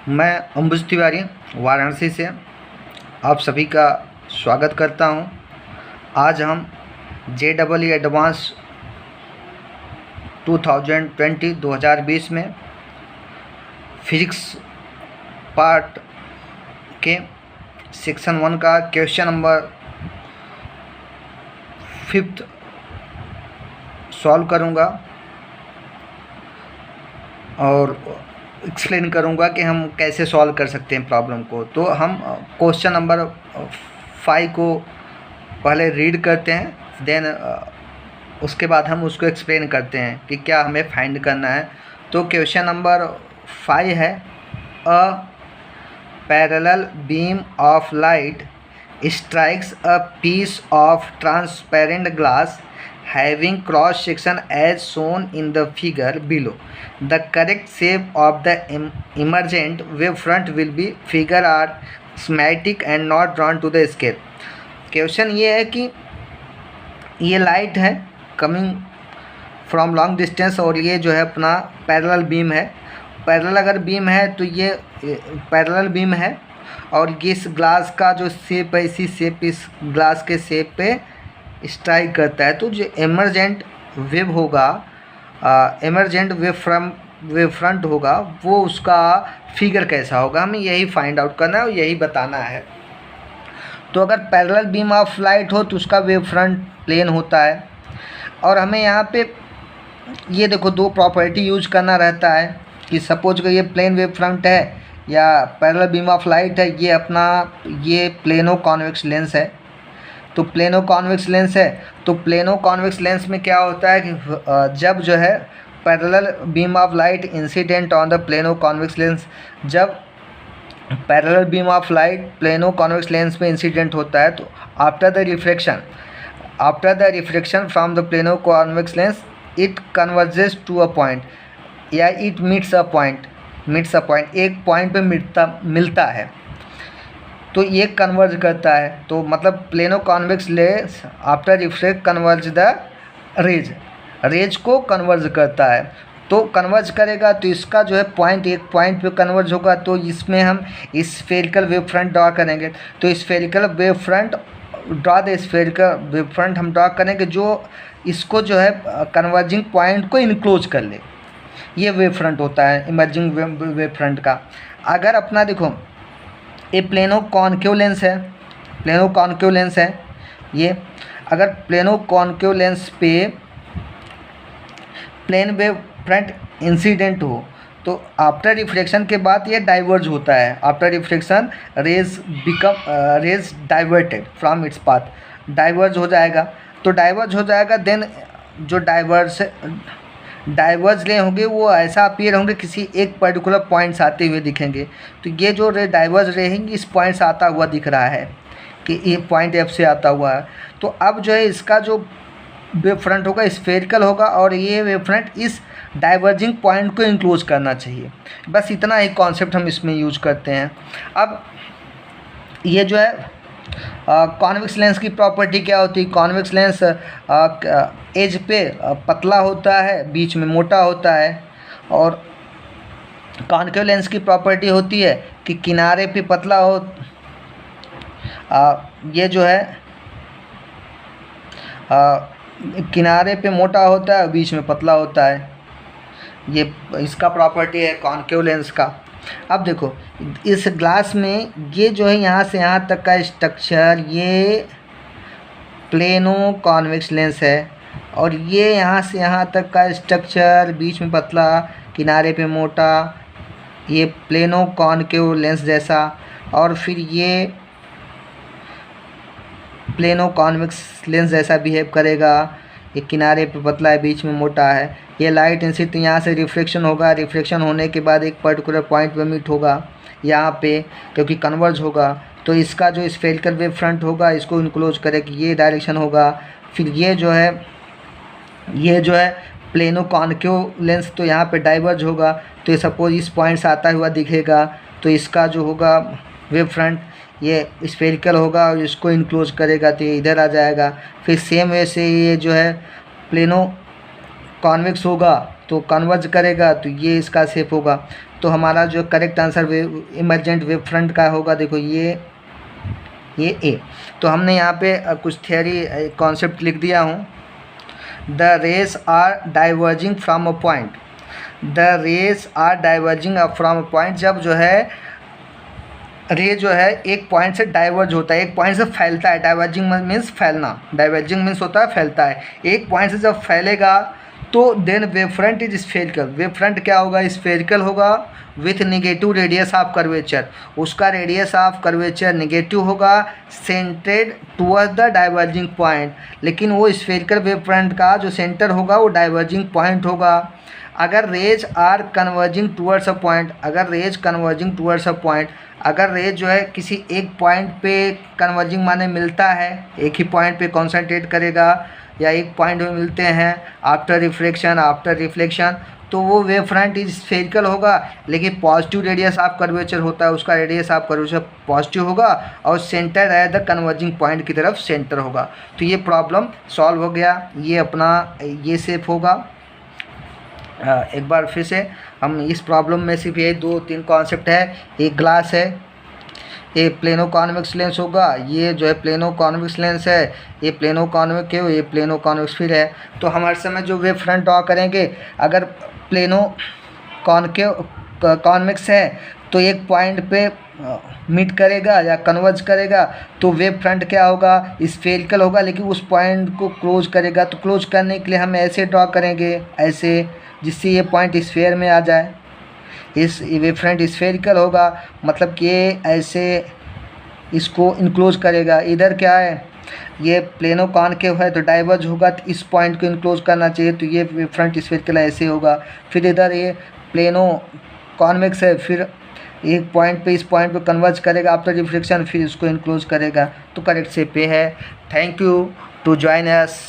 मैं अंबुज तिवारी वाराणसी से आप सभी का स्वागत करता हूं। आज हम JEE एडवांस 2020 में फिजिक्स पार्ट के सेक्शन 1 का क्वेश्चन नंबर 5 सॉल्व करूंगा और एक्सप्लेन करूंगा कि हम कैसे सॉल्व कर सकते हैं प्रॉब्लम को। तो हम क्वेश्चन नंबर 5 को पहले रीड करते हैं, देन उसके बाद हम उसको एक्सप्लेन करते हैं कि क्या हमें फाइंड करना है। तो क्वेश्चन नंबर 5 है, a parallel beam of light strikes a piece of transparent glass having cross section as shown in the figure below. The correct shape of the emergent wavefront will be figure are schematic and not drawn to the scale. Question ये है कि ये light है coming from long distance और ये जो है अपना पैरेलल बीम है। पैरेलल अगर बीम है तो ये पैरेलल बीम है और ये इस ग्लास का जो शेप है इसी शेप इस ग्लास के शेप पे स्ट्राइक करता है। तो जो एमरजेंट वेव होगा, एमरजेंट वेव फ्रंट होगा, वो उसका फिगर कैसा होगा, हमें यही फाइंड आउट करना है और यही बताना है। तो अगर पैरेलल बीम ऑफ लाइट हो तो उसका वेव फ्रंट प्लेन होता है और हमें यहाँ पे ये देखो दो प्रॉपर्टी यूज करना रहता है कि सपोज कि ये प्लेन वेव फ्रंट है या पैरेलल बीम ऑफ लाइट है, ये अपना ये प्लेनो कॉन्वेक्स लेंस है। तो प्लेनो कॉन्वेक्स लेंस है तो प्लेनो कॉन्वेक्स लेंस में क्या होता है कि जब जो है parallel beam of light incident on the plano convex lens, जब parallel beam of light plano convex lens में इंसिडेंट होता है तो after the reflection from the plano convex lens it converges to a point या it meets a point, एक point पे मिलता है तो ये कन्वर्ज करता है। तो मतलब plano convex lens after reflect converge the rays को कन्वर्ज करता है। तो कन्वर्ज करेगा तो इसका जो है पॉइंट एक पॉइंट पे कन्वर्ज होगा। तो इसमें हम स्फेरिकल वेव फ्रंट ड्रा करेंगे। तो स्फेरिकल वेव फ्रंट हम ड्रा करेंगे जो इसको जो है कन्वर्जिंग पॉइंट को इनक्लोज कर ले। ये वेव फ्रंट होता है इमर्जिंग वेव फ्रंट का। अगर अपना देखो ये प्लेनो कॉनकेव लेंस है, ये अगर प्लेनो कॉनकेव लेंस पे प्लेन वेव फ्रंट इंसिडेंट हो तो आफ्टर रिफ्लेक्शन के बाद ये डाइवर्ज होता है। After reflection rays diverted from its path, diverge हो जाएगा। तो डाइवर्ज हो जाएगा देन जो डाइवर्ज रे होंगे वो ऐसा अपीयर होंगे किसी एक पर्टिकुलर पॉइंट से आते हुए दिखेंगे। तो ये जो डाइवर्ज रहेंगे इस पॉइंट से आता हुआ दिख रहा है कि ये पॉइंट F से आता हुआ है। तो अब जो है इसका जो वेव फ्रंट होगा स्फेरिकल होगा और ये वेव फ्रंट इस डाइवर्जिंग पॉइंट को इंक्लोज करना चाहिए। बस इतना ही कॉन्सेप्ट हम इसमें यूज करते हैं। अब ये जो है कॉन्वेक्स लेंस की प्रॉपर्टी क्या होती है? कॉन्वेक्स लेंस एज पे पतला होता है, बीच में मोटा होता है। और कॉन्केव लेंस की प्रॉपर्टी होती है कि किनारे पे पतला हो, ये जो है किनारे पे मोटा होता है, बीच में पतला होता है। ये इसका प्रॉपर्टी है कॉन्केव लेंस का। अब देखो इस ग्लास में ये जो है यहाँ से यहाँ तक का स्ट्रक्चर ये प्लेनो कॉन्वेक्स लेंस है और ये यहाँ से यहाँ तक का स्ट्रक्चर बीच में पतला किनारे पे मोटा, ये प्लेनो कॉनकेव लेंस जैसा। और फिर ये प्लेनो कॉन्वेक्स लेंस जैसा बिहेव करेगा, ये किनारे पे पतला है बीच में मोटा है। ये लाइट इंसिडेंट यहाँ से रिफ्लेक्शन होगा, रिफ्लेक्शन होने के बाद एक पर्टिकुलर पॉइंट पे मीट होगा यहाँ पे क्योंकि कन्वर्ज होगा। तो इसका जो स्फेरिकल वेव फ्रंट होगा इसको इनक्लोज करेगा, ये डायरेक्शन होगा। फिर ये जो है प्लेनो कॉनकेव लेंस तो यहाँ पे डाइवर्ज होगा तो ये सपोज इस पॉइंट से आता हुआ दिखेगा तो इसका जो होगा वेव फ्रंट ये स्फेरिकल होगा और इसको इनक्लोज करेगा तो ये इधर आ जाएगा। फिर सेम वे से ये जो है प्लेनो कॉन्वेक्स होगा तो कन्वर्ज करेगा तो ये इसका शेप होगा। तो हमारा जो correct answer wave emergent wave front का होगा, देखो ये ए। तो हमने यहाँ पे कुछ थियरी कॉन्सेप्ट लिख दिया हूँ। The rays are diverging from a point, the rays are diverging from a point, जब जो है रे जो है एक पॉइंट से डाइवर्ज होता है, एक पॉइंट से फैलता है। डाइवर्जिंग मीन्स फैलना, डाइवर्जिंग मीन्स होता है फैलता है। एक पॉइंट से जब फैलेगा तो then wave front is spherical. Wave front क्या होगा? स्फेरिकल होगा with negative radius of curvature, उसका रेडियस ऑफ कर्वेचर निगेटिव होगा, centred toward the diverging point. लेकिन वो स्फेरिकल वेव फ्रंट का जो सेंटर होगा वो डाइवर्जिंग पॉइंट होगा। अगर rays are converging towards a point, अगर rays converging towards a point, अगर रेज जो है किसी एक पॉइंट पे कन्वर्जिंग माने मिलता है, एक ही पॉइंट पे कॉन्सेंट्रेट करेगा या एक पॉइंट में मिलते हैं आफ्टर रिफ्लेक्शन, आफ्टर रिफ्लेक्शन, तो वो वेव फ्रंट इज स्फेरिकल होगा। लेकिन पॉजिटिव रेडियस ऑफ कर्वेचर होता है, उसका रेडियस ऑफ कर्वेचर पॉजिटिव होगा और सेंटर है द कन्वर्जिंग पॉइंट की तरफ सेंटर होगा। तो ये प्रॉब्लम सॉल्व हो गया। ये अपना ये शेप होगा। एक बार फिर से हम इस प्रॉब्लम में सिर्फ ये 2-3 कॉन्सेप्ट है। एक ग्लास है, ये प्लेनो कॉन्वेक्स लेंस होगा, ये जो है प्लेनो कॉन्वेक्स लेंस है, ये प्लेनो कॉन्वेक्स है, ये प्लेनो कॉन्वेक्स फिर है। तो हम हर समय जो वेव फ्रंट ड्रॉ करेंगे, अगर प्लेनो कॉन्वेक्स है तो एक पॉइंट पे मीट करेगा या कन्वर्ज करेगा, तो वेव फ्रंट क्या होगा? स्फेरिकल होगा, लेकिन उस पॉइंट को क्लोज करेगा। तो क्लोज करने के लिए हम ऐसे ड्रॉ करेंगे, ऐसे, जिससे ये पॉइंट स्फेयर में आ जाए। इस वेव फ्रंट स्फेरिकल होगा, मतलब कि ऐसे इसको इनक्लोज करेगा। इधर क्या है? ये प्लेनो कॉनकेव है तो डाइवर्ज होगा, तो इस पॉइंट को इनक्लोज करना चाहिए, तो ये वेव फ्रंट स्फेरिकल ऐसे होगा। फिर इधर ये प्लेनो कॉन्वेक्स है, फिर एक पॉइंट पे इस पॉइंट पे कन्वर्ज करेगा आफ्टर रिफ्लेक्शन, फिर इसको इनक्लोज करेगा। तो करेक्ट शेप पे है। Thank you to join us.